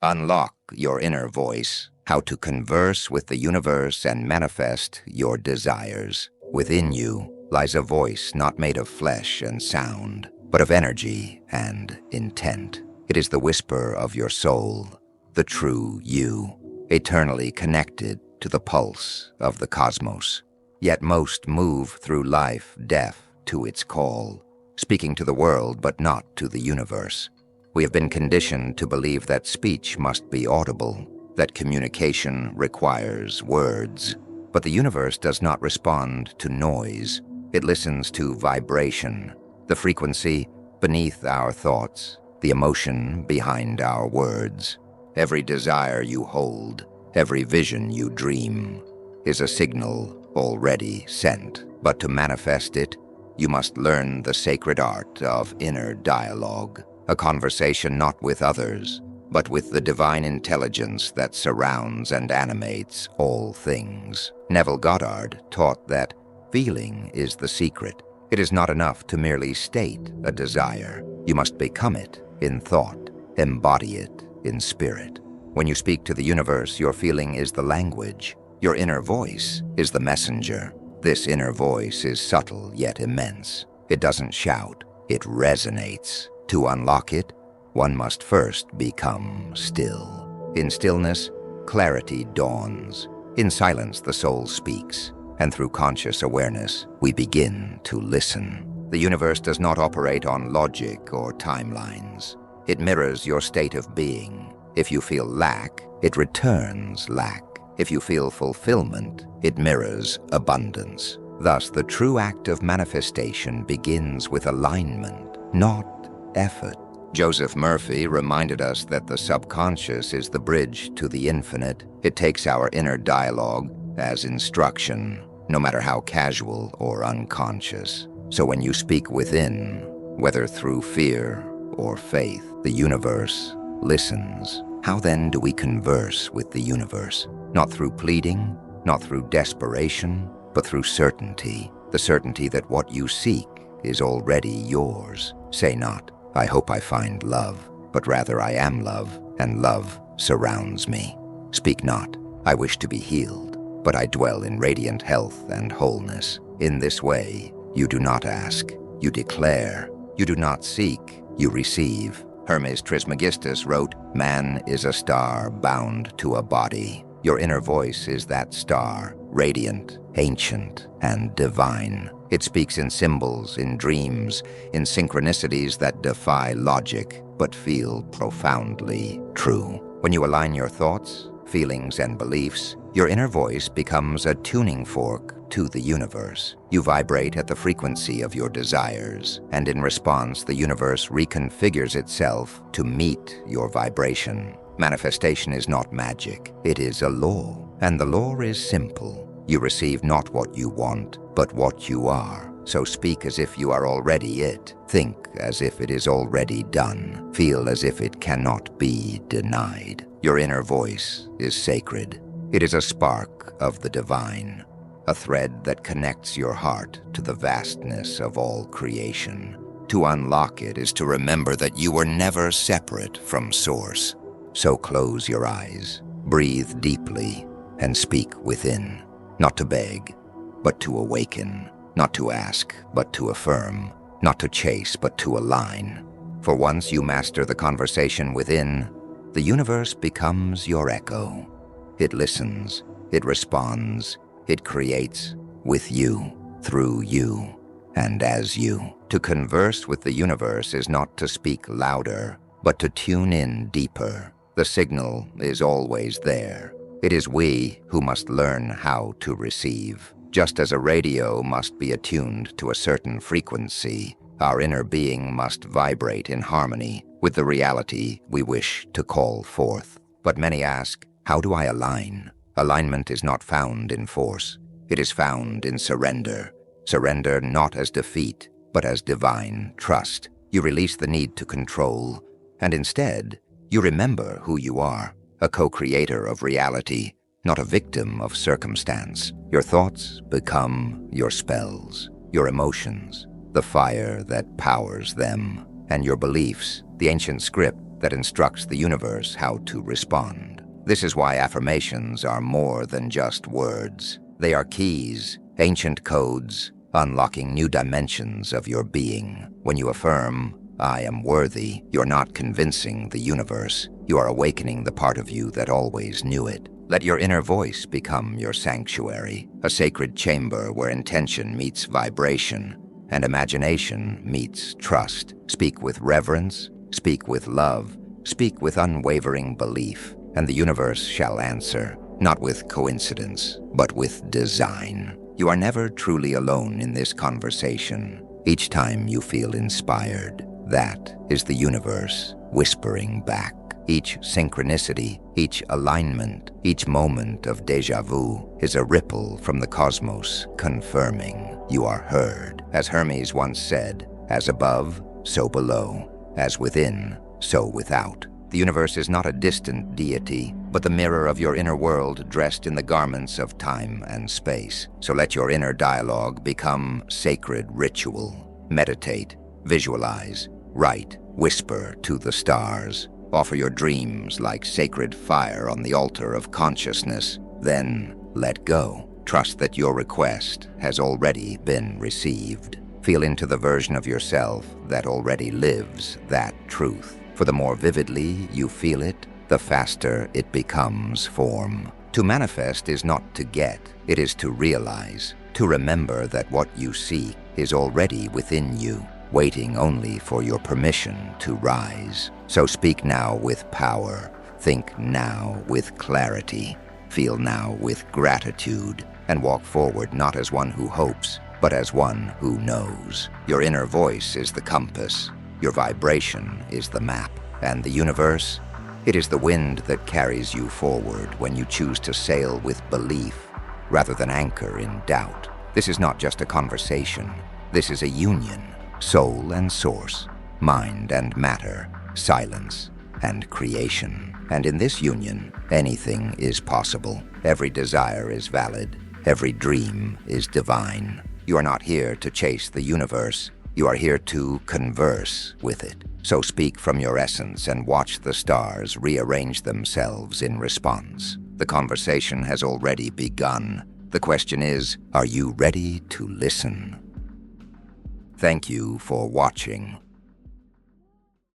Unlock your inner voice, how to converse with the universe and manifest your desires. Within you lies a voice not made of flesh and sound, but of energy and intent. It is the whisper of your soul, the true you, eternally connected to the pulse of the cosmos. Yet most move through life deaf to its call, speaking to the world but not to the universe. We have been conditioned to believe that speech must be audible, that communication requires words. But the universe does not respond to noise. It listens to vibration, the frequency beneath our thoughts, the emotion behind our words. Every desire you hold, every vision you dream, is a signal already sent. But to manifest it, you must learn the sacred art of inner dialogue. A conversation not with others, but with the divine intelligence that surrounds and animates all things. Neville Goddard taught that feeling is the secret. It is not enough to merely state a desire. You must become it in thought, embody it in spirit. When you speak to the universe, your feeling is the language. Your inner voice is the messenger. This inner voice is subtle yet immense. It doesn't shout, it resonates. To unlock it, one must first become still. In stillness, clarity dawns. In silence, the soul speaks. And through conscious awareness, we begin to listen. The universe does not operate on logic or timelines. It mirrors your state of being. If you feel lack, it returns lack. If you feel fulfillment, it mirrors abundance. Thus, the true act of manifestation begins with alignment, not effort. Joseph Murphy reminded us that the subconscious is the bridge to the infinite. It takes our inner dialogue as instruction, no matter how casual or unconscious. So when you speak within, whether through fear or faith, the universe listens. How then do we converse with the universe? Not through pleading, not through desperation, but through certainty. The certainty that what you seek is already yours. Say not, I hope I find love, but rather I am love, and love surrounds me. Speak not, I wish to be healed, but I dwell in radiant health and wholeness. In this way, you do not ask, you declare. You do not seek, you receive. Hermes Trismegistus wrote, "Man is a star bound to a body." Your inner voice is that star, radiant, ancient, and divine. It speaks in symbols, in dreams, in synchronicities that defy logic, but feel profoundly true. When you align your thoughts, feelings, and beliefs, your inner voice becomes a tuning fork to the universe. You vibrate at the frequency of your desires, and in response, the universe reconfigures itself to meet your vibration. Manifestation is not magic, it is a law, and the law is simple. You receive not what you want, but what you are. So speak as if you are already it. Think as if it is already done. Feel as if it cannot be denied. Your inner voice is sacred. It is a spark of the divine, a thread that connects your heart to the vastness of all creation. To unlock it is to remember that you were never separate from Source. So close your eyes, breathe deeply, and speak within. Not to beg, but to awaken. Not to ask, but to affirm. Not to chase, but to align. For once you master the conversation within, the universe becomes your echo. It listens, it responds, it creates with you, through you, and as you. To converse with the universe is not to speak louder, but to tune in deeper. The signal is always there. It is we who must learn how to receive. Just as a radio must be attuned to a certain frequency, our inner being must vibrate in harmony with the reality we wish to call forth. But many ask, how do I align? Alignment is not found in force. It is found in surrender. Surrender not as defeat, but as divine trust. You release the need to control, and instead, you remember who you are. A co-creator of reality, not a victim of circumstance. Your thoughts become your spells, your emotions, the fire that powers them, and your beliefs, the ancient script that instructs the universe how to respond. This is why affirmations are more than just words. They are keys, ancient codes, unlocking new dimensions of your being. When you affirm, "I am worthy," you're not convincing the universe. You are awakening the part of you that always knew it. Let your inner voice become your sanctuary, a sacred chamber where intention meets vibration and imagination meets trust. Speak with reverence, speak with love, speak with unwavering belief, and the universe shall answer, not with coincidence, but with design. You are never truly alone in this conversation. Each time you feel inspired, that is the universe whispering back. Each synchronicity, each alignment, each moment of déjà vu is a ripple from the cosmos confirming you are heard. As Hermes once said, "As above, so below. As within, so without." The universe is not a distant deity, but the mirror of your inner world dressed in the garments of time and space. So let your inner dialogue become sacred ritual. Meditate, visualize, write, whisper to the stars. Offer your dreams like sacred fire on the altar of consciousness. Then let go. Trust that your request has already been received. Feel into the version of yourself that already lives that truth. For the more vividly you feel it, the faster it becomes form. To manifest is not to get, it is to realize, to remember that what you seek is already within you, waiting only for your permission to rise. So speak now with power, think now with clarity, feel now with gratitude, and walk forward not as one who hopes, but as one who knows. Your inner voice is the compass, your vibration is the map, and the universe, it is the wind that carries you forward when you choose to sail with belief rather than anchor in doubt. This is not just a conversation, this is a union. Soul and source, mind and matter, silence and creation. And in this union, anything is possible. Every desire is valid. Every dream is divine. You are not here to chase the universe. You are here to converse with it. So speak from your essence and watch the stars rearrange themselves in response. The conversation has already begun. The question is, are you ready to listen? Thank you for watching.